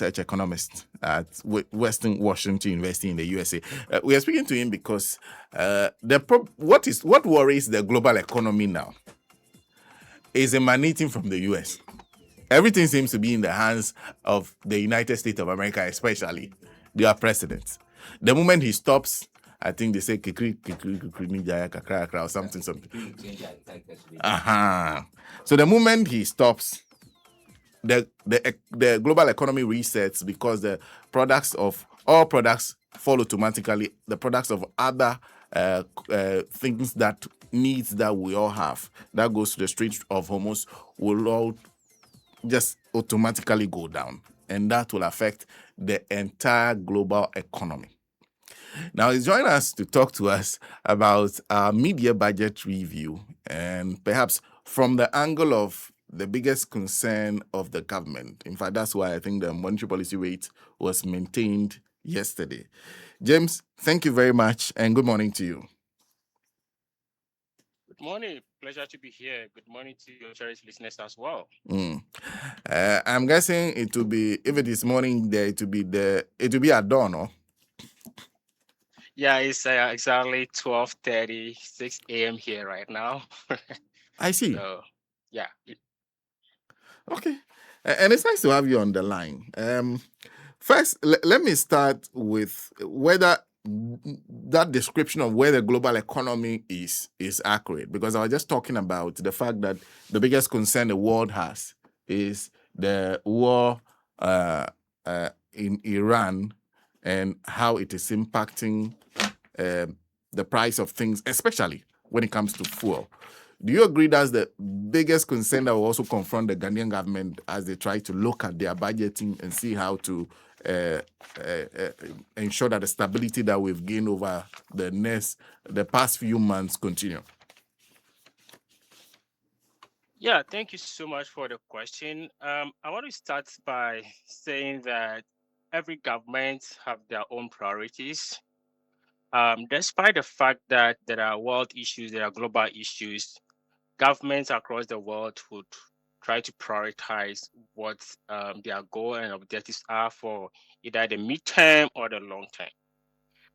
tech economist at Western Washington University in the USA. We are speaking to him because what worries the global economy now is emanating from the US. Everything seems to be in the hands of the United States of America, especially their president. The moment he stops, I think they say kikri ninja kakra or something. So the moment he stops, the global economy resets because the products of all products fall automatically. The products of other things that needs that we all have that goes to the Strait of Hormuz will all just automatically go down, and that will affect the entire global economy. Now, he's joining us to talk to us about our media budget review, and perhaps from the angle of the biggest concern of the government. In fact, that's why I think the monetary policy rate was maintained yesterday. James, thank you very much, and good morning to you. Good morning. Pleasure to be here. Good morning to your cherished listeners as well. I'm guessing it will be, if it is morning there, it will be at dawn, no? Yeah, it's exactly 12:36 a.m. here right now. I see. So, yeah. Okay. And it's nice to have you on the line. First, let me start with whether that description of where the global economy is accurate, because I was just talking about the fact that the biggest concern the world has is the war in Iran and how it is impacting the price of things, especially when it comes to fuel. Do you agree that's the biggest concern that will also confront the Ghanaian government as they try to look at their budgeting and see how to ensure that the stability that we've gained over the past few months continue? Yeah, thank you so much for the question. I want to start by saying that every government have their own priorities. Despite the fact that there are world issues, there are global issues, governments across the world would try to prioritize what their goal and objectives are for either the midterm or the long term.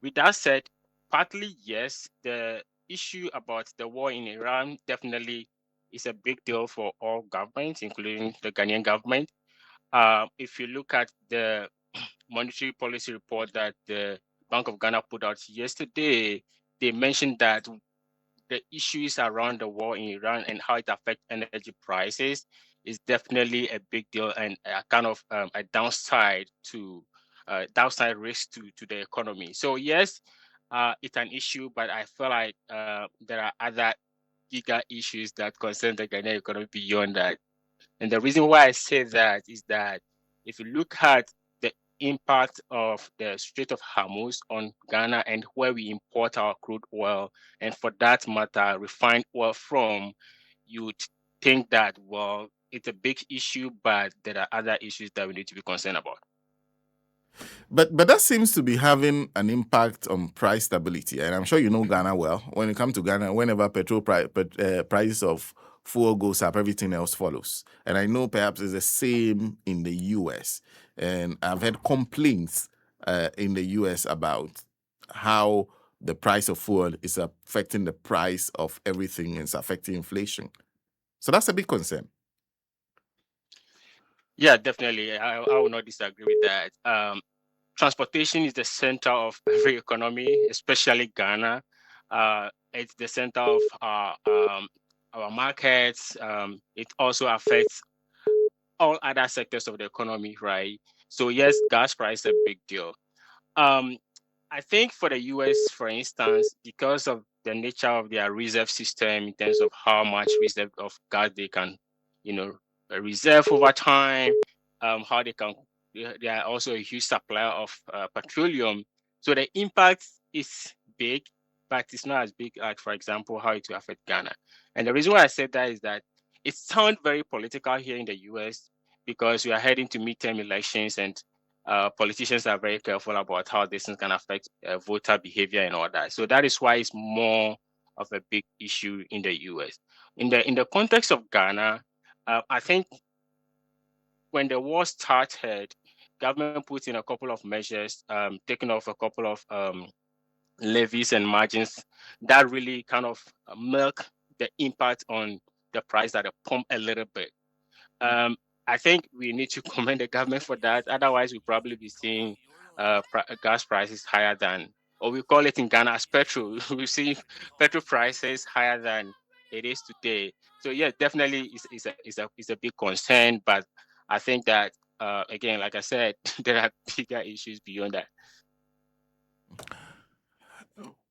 With that said, partly yes, the issue about the war in Iran definitely is a big deal for all governments, including the Ghanaian government. If you look at the monetary policy report that the Bank of Ghana put out yesterday, they mentioned that the issues around the war in Iran and how it affects energy prices is definitely a big deal and a kind of a downside risk to the economy. So yes, it's an issue, but I feel like there are other bigger issues that concern the Ghanaian economy beyond that. And the reason why I say that is that if you look at the impact of the Strait of Hormuz on Ghana and where we import our crude oil, and for that matter, refined oil from, you'd think that, well, it's a big issue, but there are other issues that we need to be concerned about. But that seems to be having an impact on price stability, and I'm sure you know Ghana well. When it comes to Ghana, whenever prices of fuel goes up, everything else follows. And I know perhaps it's the same in the US, and I've had complaints in the US about how the price of fuel is affecting the price of everything and it's affecting inflation. So that's a big concern. Yeah, definitely. I will not disagree with that. Transportation is the center of every economy, especially Ghana. It's the center of our markets. It also affects all other sectors of the economy, right? So yes, gas price is a big deal. I think for the US, for instance, because of the nature of their reserve system in terms of how much reserve of gas they can, reserve over time, how they are also a huge supplier of petroleum. So the impact is big, but it's not as big as, for example, how it will affect Ghana. And the reason why I said that is that it sounds very political here in the US because we are heading to midterm elections and politicians are very careful about how this can affect voter behavior and all that. So that is why it's more of a big issue in the US. In the context of Ghana, I think when the war started, government puts in a couple of measures, taking off a couple of levies and margins, that really kind of milk the impact on the price at the pump a little bit. I think we need to commend the government for that. Otherwise, we'll probably be seeing gas prices higher than, or we call it in Ghana as petrol. We see petrol prices higher than it is today. So yeah, definitely is a big concern. But I think that again, like I said, there are bigger issues beyond that.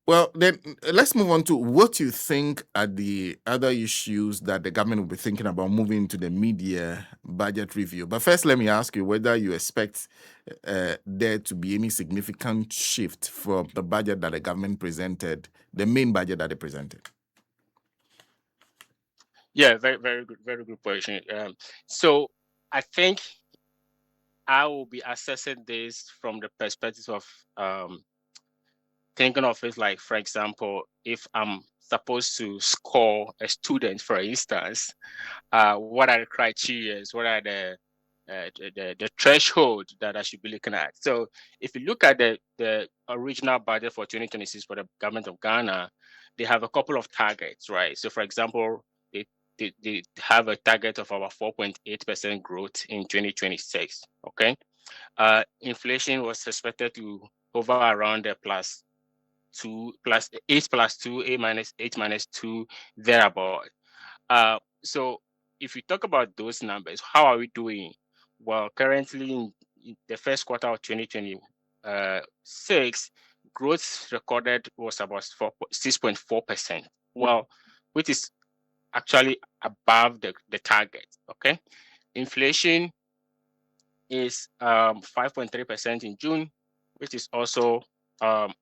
Well, then let's move on to what you think are the other issues that the government will be thinking about moving to the mid-year budget review. But first, let me ask you whether you expect there to be any significant shift from the budget that the government presented, the main budget that they presented. Yeah, very good question. So I think I will be assessing this from the perspective of thinking of it like, for example, if I'm supposed to score a student, for instance, what are the criteria? What are the threshold that I should be looking at? So if you look at the original budget for 2026 for the government of Ghana, they have a couple of targets, right? So for example, they have a target of about 4.8% growth in 2026. Okay. Inflation was expected to hover around the plus 2, eight minus 2, thereabout. So if we talk about those numbers, how are we doing? Well, currently in the first quarter of 2026, growth recorded was about 6.4%. Well, which is actually above the target. Okay. Inflation is 5.3% in June, which is also um,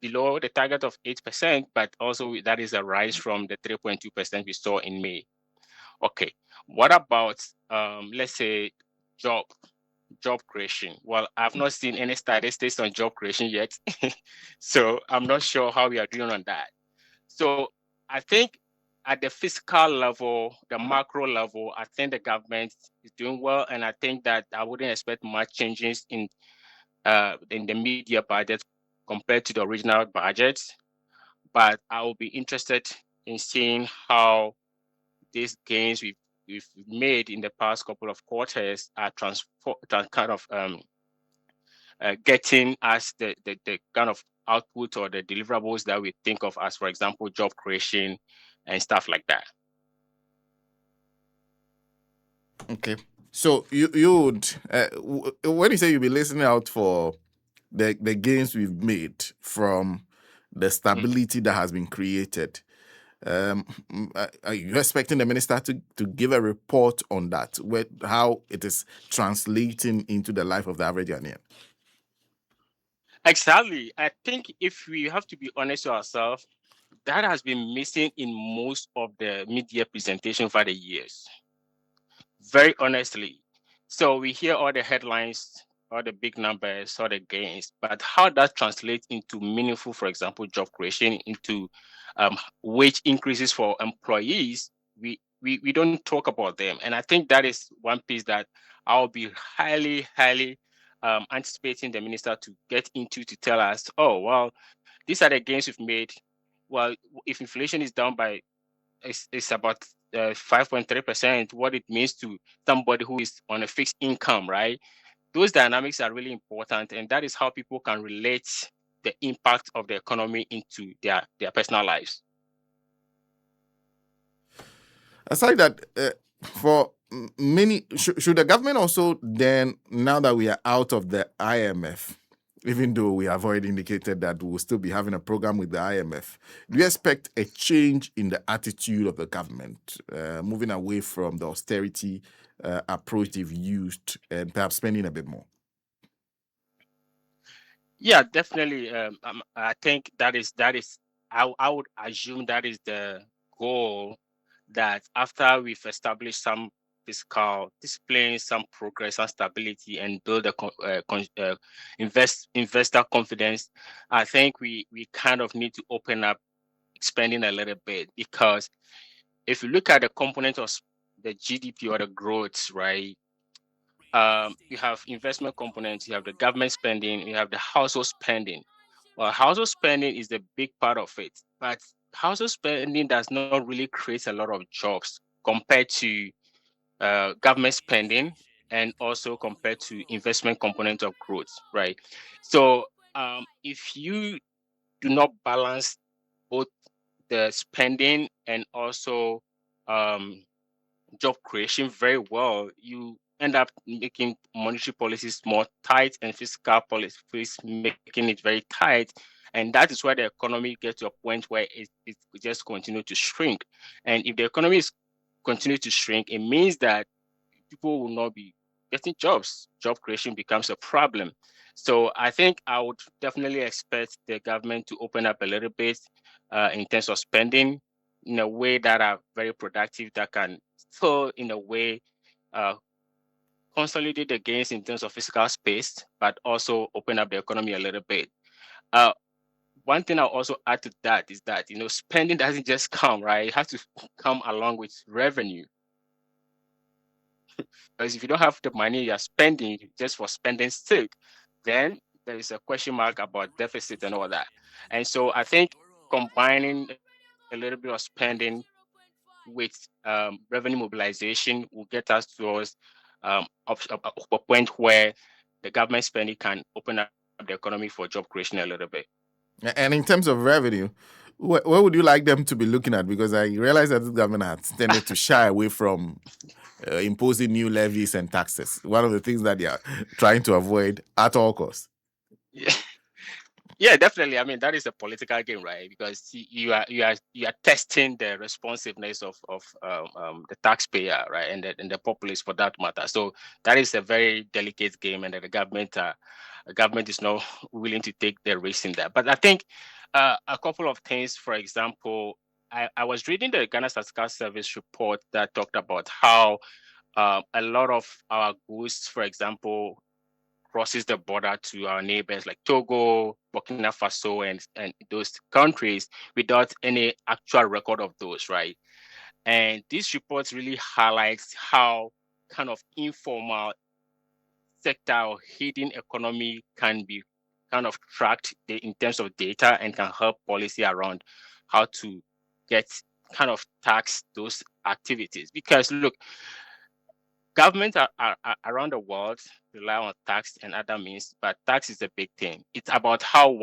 below the target of 8%, but also that is a rise from the 3.2% we saw in May. Okay, what about let's say job creation? Well, I've not seen any statistics on job creation yet, so I'm not sure how we are doing on that. So I think at the fiscal level, the macro level, I think the government is doing well, and I think that I wouldn't expect much changes in the media budget compared to the original budget. But I will be interested in seeing how these gains we've made in the past couple of quarters are kind of getting us the kind of output or the deliverables that we think of as, for example, job creation and stuff like that. Okay. So you would when you say you'll be listening out for the gains we've made from the stability that has been created, are you expecting the minister to give a report on that, how it is translating into the life of the average Ghanaian? Exactly. I think if we have to be honest to ourselves, that has been missing in most of the media presentation over the years. Very honestly. So we hear all the headlines, all the big numbers, all the gains, but how that translates into meaningful, for example, job creation, into wage increases for employees, we don't talk about them. And I think that is one piece that I'll be highly anticipating the minister to get into, to tell us, oh, well, these are the gains we've made. Well, if inflation is down by, it's about 5.3%, what it means to somebody who is on a fixed income, right? Those dynamics are really important, and that is how people can relate the impact of the economy into their personal lives. Aside that, for many, should the government also then, now that we are out of the IMF, even though we have already indicated that we'll still be having a program with the IMF, do you expect a change in the attitude of the government, moving away from the austerity approach they've used and perhaps spending a bit more? Yeah, definitely. I think that is I would assume that is the goal, that after we've established some fiscal discipline, some progress and stability, and build a investor confidence, I think we kind of need to open up spending a little bit, because if you look at the component of the GDP or the growth, right, You have investment components, you have the government spending, you have the household spending. Well, household spending is the big part of it, but household spending does not really create a lot of jobs compared to government spending, and also compared to investment component of growth, right? So if you do not balance both the spending and also um, job creation very well, you end up making monetary policies more tight and fiscal policies making it very tight. And that is where the economy gets to a point where it just continue to shrink. And if the economy is continue to shrink, it means that people will not be getting jobs. Job creation becomes a problem. So I think I would definitely expect the government to open up a little bit in terms of spending in a way that are very productive, that can still, in a way, uh, consolidate the gains in terms of physical space, but also open up the economy a little bit. Uh, One thing I'll also add to that is that, spending doesn't just come, right? It has to come along with revenue. Because if you don't have the money you're spending just for spending sake, then there is a question mark about deficit and all that. And so I think combining a little bit of spending with revenue mobilization will get us towards a point where the government spending can open up the economy for job creation a little bit. And in terms of revenue, what would you like them to be looking at? Because I realize that this government has tended to shy away from imposing new levies and taxes. One of the things that they are trying to avoid at all costs. Yeah. Yeah, definitely. I mean, that is a political game, right? Because you are testing the responsiveness of the taxpayer, right, and the populace for that matter. So that is a very delicate game, and that the government is not willing to take the risk in that. But I think a couple of things. For example, I was reading the Ghana Statistical Service report that talked about how a lot of our goods, for example, crosses the border to our neighbors like Togo, Burkina Faso, and those countries without any actual record of those, right? And this report really highlights how kind of informal sector or hidden economy can be kind of tracked in terms of data, and can help policy around how to get kind of tax those activities. Because look, governments are around the world rely on tax and other means, but tax is a big thing. It's about how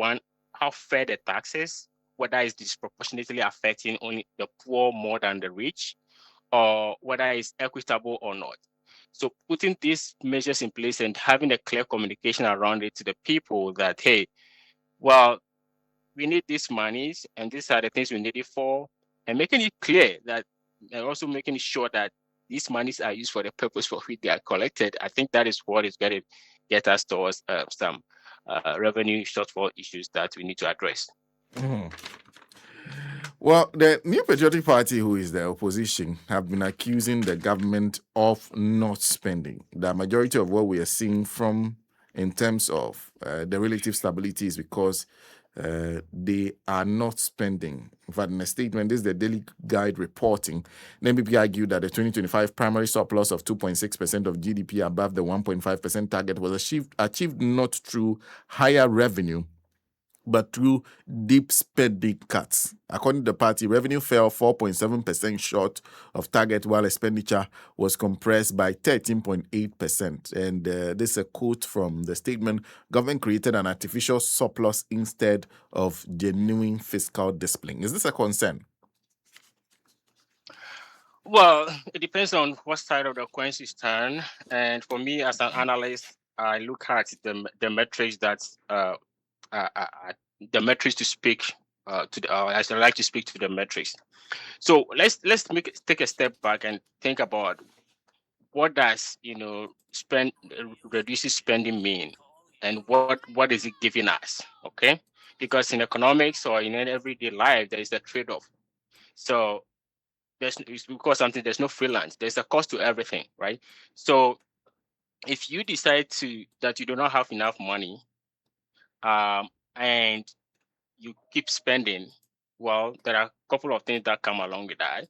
fair the tax is, whether it's disproportionately affecting only the poor more than the rich, or whether it's equitable or not. So putting these measures in place and having a clear communication around it to the people that, hey, well, we need these monies and these are the things we need it for, and making it clear that, and also making sure that these monies are used for the purpose for which they are collected. I think that is what is going to get us towards some revenue shortfall issues that we need to address. Mhm. Well, the New Patriotic Party, who is the opposition, have been accusing the government of not spending. The majority of what we are seeing from, in terms of the relative stability, is because they are not spending. In fact, in a statement, this is the Daily Guide reporting. The NPP argued that the 2025 primary surplus of 2.6% of GDP above the 1.5% target was achieved not through higher revenue, but through deep spending cuts. According to the party, revenue fell 4.7% short of target, while expenditure was compressed by 13.8%. And this is a quote from the statement: government created an artificial surplus instead of genuine fiscal discipline. Is this a concern? Well, it depends on what side of the coin you stand. And for me, as an analyst, I look at the metrics that the metrics to speak to the, as I like to speak to the metrics. So take a step back and think about what does reduces spending mean, and what is it giving us? Okay, because in economics or in everyday life there is a trade-off. So it's because something, there's no freelance, there's a cost to everything, right? So if you decide to that you do not have enough money, and you keep spending, well, there are a couple of things that come along with that.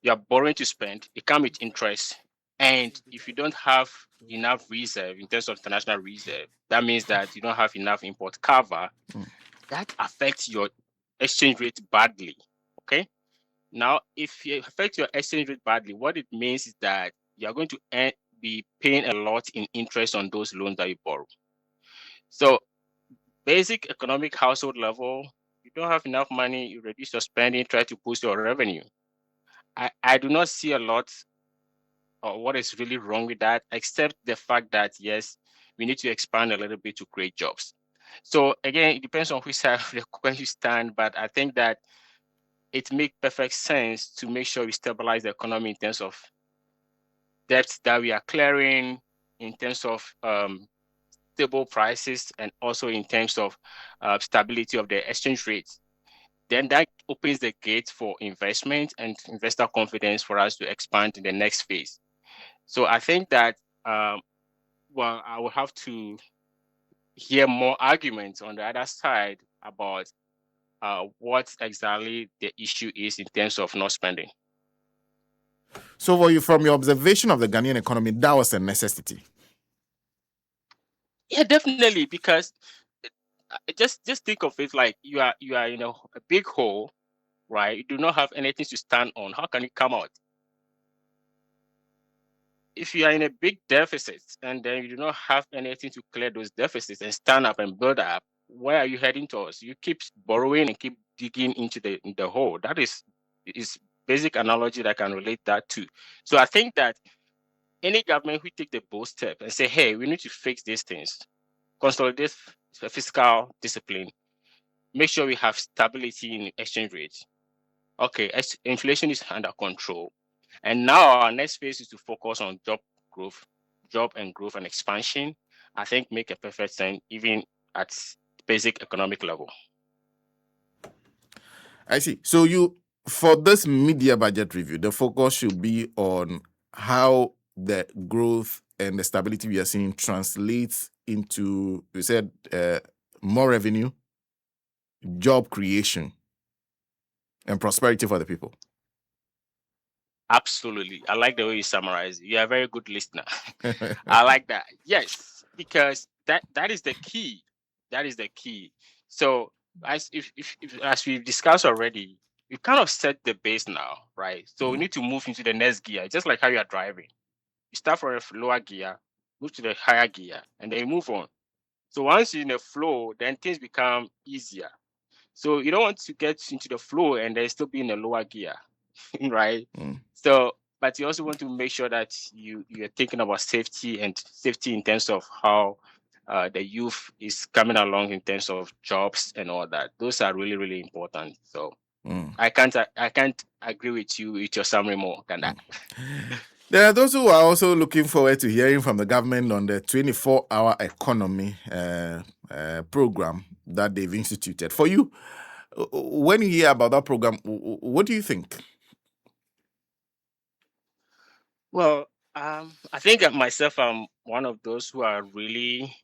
You are borrowing to spend, it comes with interest, And if you don't have enough reserve in terms of international reserve, that means that you don't have enough import cover. That affects your exchange rate badly. Okay. Now, if you affect your exchange rate badly, what it means is that you're going to be paying a lot in interest on those loans that you borrow. So, basic economic household level, you don't have enough money, you reduce your spending, try to boost your revenue. I do not see a lot or what is really wrong with that, except the fact that, yes, we need to expand a little bit to create jobs. So, again, it depends on which side of the coin you stand, but I think that it makes perfect sense to make sure we stabilize the economy in terms of debts that we are clearing, in terms of stable prices, and also in terms of stability of the exchange rates. Then that opens the gate for investment and investor confidence for us to expand in the next phase. So I think that, well, I will have to hear more arguments on the other side about what exactly the issue is in terms of not spending. So, for you, from your observation of the Ghanaian economy, that was a necessity. Yeah, definitely, because just think of it like you are in a big hole, right? You do not have anything to stand on. How can you come out? If you are in a big deficit and then you do not have anything to clear those deficits and stand up and build up, where are you heading towards? You keep borrowing and keep digging into the hole. That is basic analogy that I can relate that to. So I think that any government who take the bold step and say, hey, we need to fix these things, consolidate fiscal discipline, make sure we have stability in exchange rates. Okay, inflation is under control. And now our next phase is to focus on job and growth and expansion. I think make a perfect sense even at basic economic level. I see. So, for this media budget review, the focus should be on how the growth and the stability we are seeing translates into, you said, more revenue, job creation, and prosperity for the people. Absolutely. I like the way you summarize it. You're a very good listener. I like that. Yes, because that is the key. That is the key. So as we've discussed already, we kind of set the base now, right? So we need to move into the next gear, just like how you are driving. You start from a lower gear, move to the higher gear, and then you move on. So once you're in a flow, then things become easier. So you don't want to get into the flow and then still be in a lower gear, right? So, but you also want to make sure that you're thinking about safety and safety in terms of how the youth is coming along in terms of jobs and all that. Those are really, really important. So I can't agree with you with your summary more than that. There are those who are also looking forward to hearing from the government on the 24-hour economy program that they've instituted. For you, when you hear about that program, what do you think? Well, I think myself, I'm one of those who are really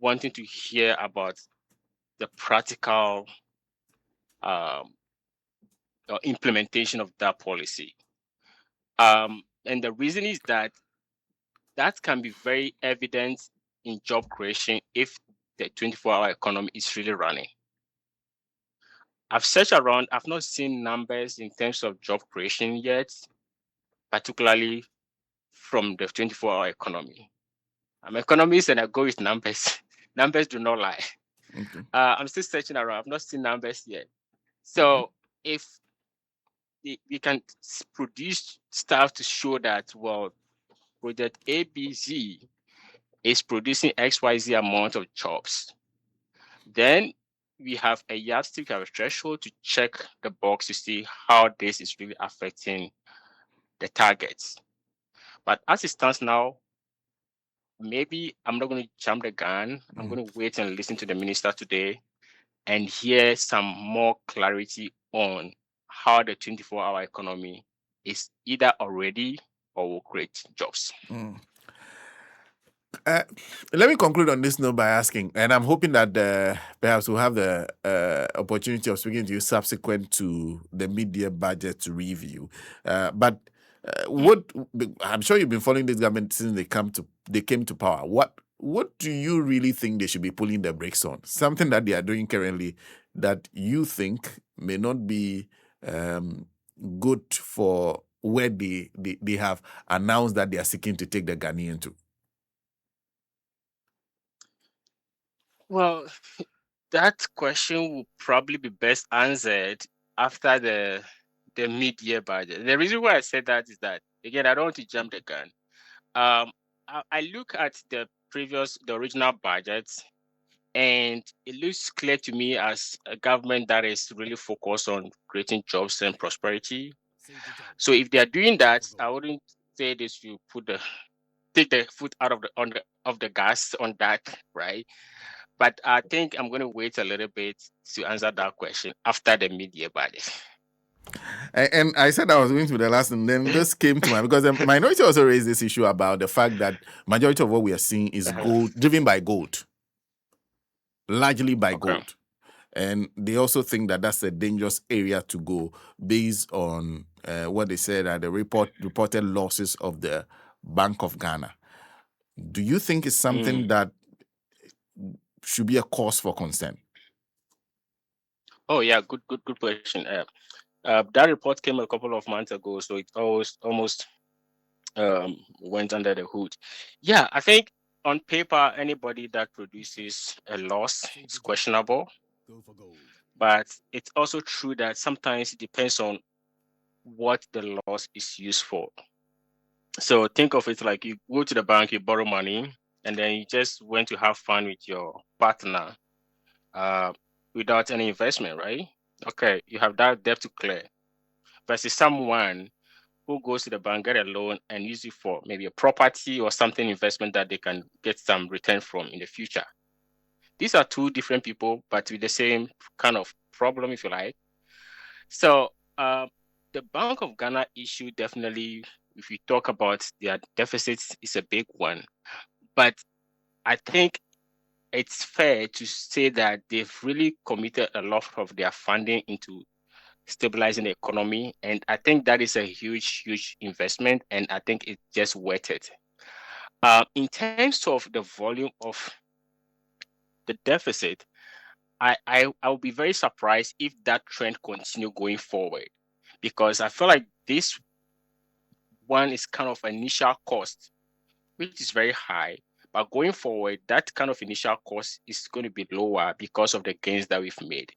wanting to hear about the practical implementation of that policy. And the reason is that can be very evident in job creation if the 24-hour economy is really running. I've searched around, I've not seen numbers in terms of job creation yet, particularly from the 24-hour economy. I'm an economist and I go with numbers. Numbers do not lie. Okay. I'm still searching around. I've not seen numbers yet. So if we can produce stuff to show that, well, project ABC is producing XYZ amount of jobs, then we have a yardstick, we have a threshold to check the box to see how this is really affecting the targets. But as it stands now, maybe I'm not going to jump the gun. I'm going to wait and listen to the minister today and hear some more clarity on how the 24-hour economy is either already or will create jobs. Let me conclude on this note by asking, and I'm hoping that perhaps we'll have the opportunity of speaking to you subsequent to the mid-year budget review. But What I'm sure you've been following this government since they came to power. What do you really think they should be pulling the brakes on? Something that they are doing currently that you think may not be um, good for where they have announced that they are seeking to take the Ghanaian to. Well, that question will probably be best answered after the mid-year budget. The reason why I said that is that, again, I don't want to jump the gun. I look at the original budgets, and it looks clear to me as a government that is really focused on creating jobs and prosperity. So if they are doing that, I wouldn't say they should take the foot out of the gas on that, right? But I think I'm going to wait a little bit to answer that question after the mid-year budget. And I said I was going to the last, and then this came to mind because the minority also raised this issue about the fact that majority of what we are seeing is gold, driven by gold, largely by gold. And they also think that that's a dangerous area to go based on what they said are the reported losses of the Bank of Ghana. Do you think it's something that should be a cause for concern? Oh yeah, good question. That report came a couple of months ago, so it almost went under the hood. Yeah, I think on paper, anybody that produces a loss is questionable. But it's also true that sometimes it depends on what the loss is used for. So think of it like you go to the bank, you borrow money, and then you just went to have fun with your partner without any investment, right? Okay, you have that debt to clear. Versus someone who goes to the bank, get a loan, and use it for maybe a property or something investment that they can get some return from in the future. These are two different people, but with the same kind of problem, if you like. So the Bank of Ghana issue definitely, if we talk about their deficits, is a big one. But I think it's fair to say that they've really committed a lot of their funding into stabilizing the economy. And I think that is a huge investment. And I think it's just worth it. In terms of the volume of the deficit, I will be very surprised if that trend continue going forward, because I feel like this one is kind of initial cost, which is very high. But going forward, that kind of initial cost is going to be lower because of the gains that we've made.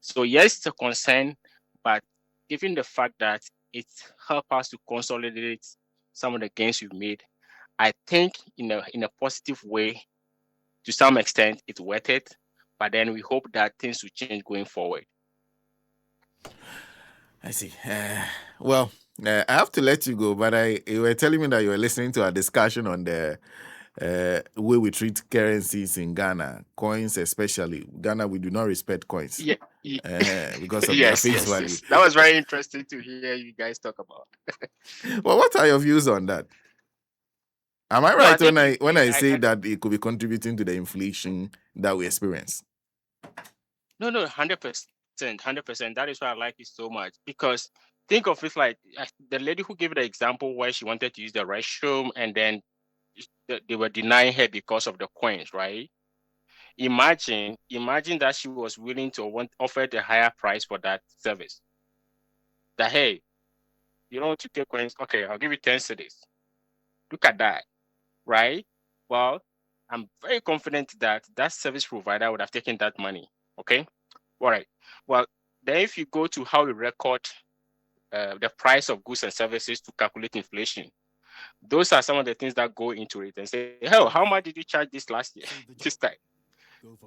So yes, it's a concern, but given the fact that it's helped us to consolidate some of the gains we've made, I think in a positive way, to some extent, it's worth it. But then we hope that things will change going forward. I see. Well, I have to let you go, but you were telling me that you were listening to our discussion on the way we treat currencies in Ghana, coins especially. Ghana, we do not respect coins. Yeah. Because of their face value. Yes. That was very interesting to hear you guys talk about. Well, what are your views on that? Am I right when I say that it could be contributing to the inflation that we experience? No, 100%. 100%. That is why I like it so much, because think of it like the lady who gave the example where she wanted to use the restroom and then they were denying her because of the coins, right? Imagine that she was willing to offer the higher price for that service. That, hey, you don't want to take coins? Okay, I'll give you 10 cedis. Look at that, right? Well, I'm very confident that that service provider would have taken that money. Okay, all right. Well, then if you go to how we record the price of goods and services to calculate inflation, those are some of the things that go into it and say, hell, how much did you charge this last year, this time?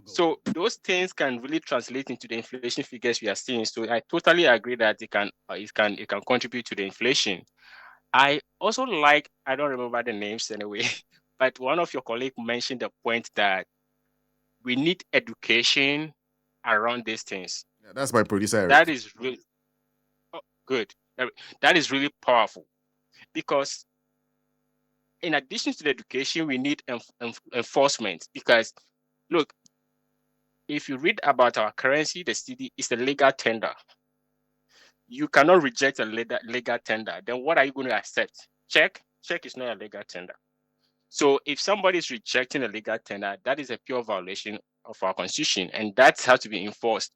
So those things can really translate into the inflation figures we are seeing. So I totally agree that it can contribute to the inflation. I also like, I don't remember the names anyway, but one of your colleagues mentioned the point that we need education around these things. Yeah, that's my producer, Eric. That is really good. That is really powerful, because in addition to the education, we need enforcement. Because look, if you read about our currency, the cedi is a legal tender. you cannot reject a legal tender. Then what are you going to accept? Check? Check is not a legal tender. So if somebody is rejecting a legal tender, that is a pure violation of our constitution, and that has to be enforced.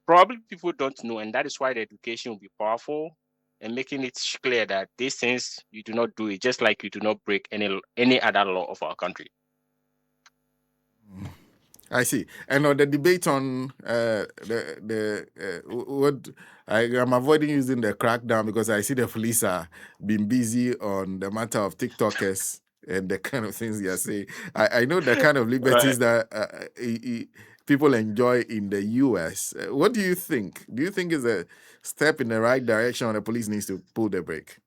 Probably people don't know, and that is why the education will be powerful and making it clear that these things you do not do it, just like you do not break any other law of our country. I see. And on the debate on what I'm avoiding using the crackdown because I see the police are being busy on the matter of TikTokers and the kind of things they are saying. I know the kind of liberties that people enjoy in the US. What do you think? Do you think it's a step in the right direction or the police needs to pull the brake?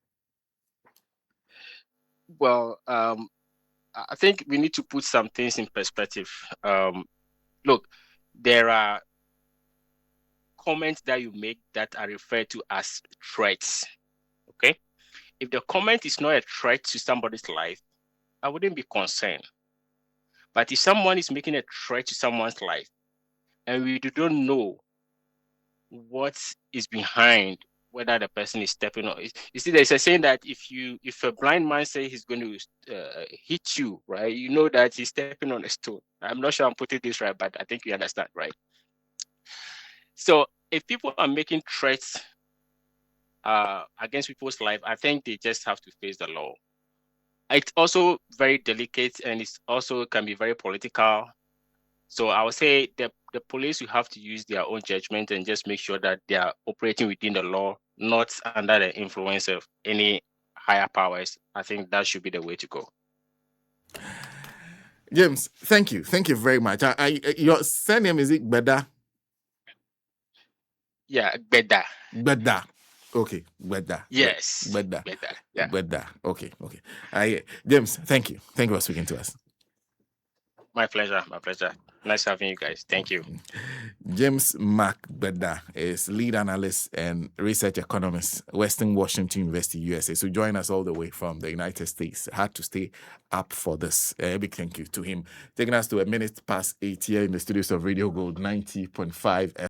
Well, I think we need to put some things in perspective. Look, there are comments that you make that are referred to as threats. Okay? If the comment is not a threat to somebody's life, I wouldn't be concerned. But if someone is making a threat to someone's life and we don't know what is behind whether the person is stepping on, you see, there's a saying that if a blind man says he's going to hit you, right, you know that he's stepping on a stone. I'm not sure I'm putting this right, but I think you understand, right? So if people are making threats against people's life, I think they just have to face the law. It's also very delicate, and it's also can be very political. So I would say the police will have to use their own judgment and just make sure that they are operating within the law, not under the influence of any higher powers. I think that should be the way to go. James, thank you. Thank you very much. Your surname is it Gbeda? Yeah, Gbeda. Gbeda. Okay, Gbeda. Yes. Gbeda. Gbeda. Yeah. Gbeda. Okay. James, thank you. Thank you for speaking to us. My pleasure. My pleasure. Nice having you guys. Thank you. James Gbeda is lead analyst and research economist, Western Washington University, USA. So join us all the way from the United States. Had to stay up for this. A big thank you to him. Taking us to 8:08 here in the studios of Radio Gold 90.5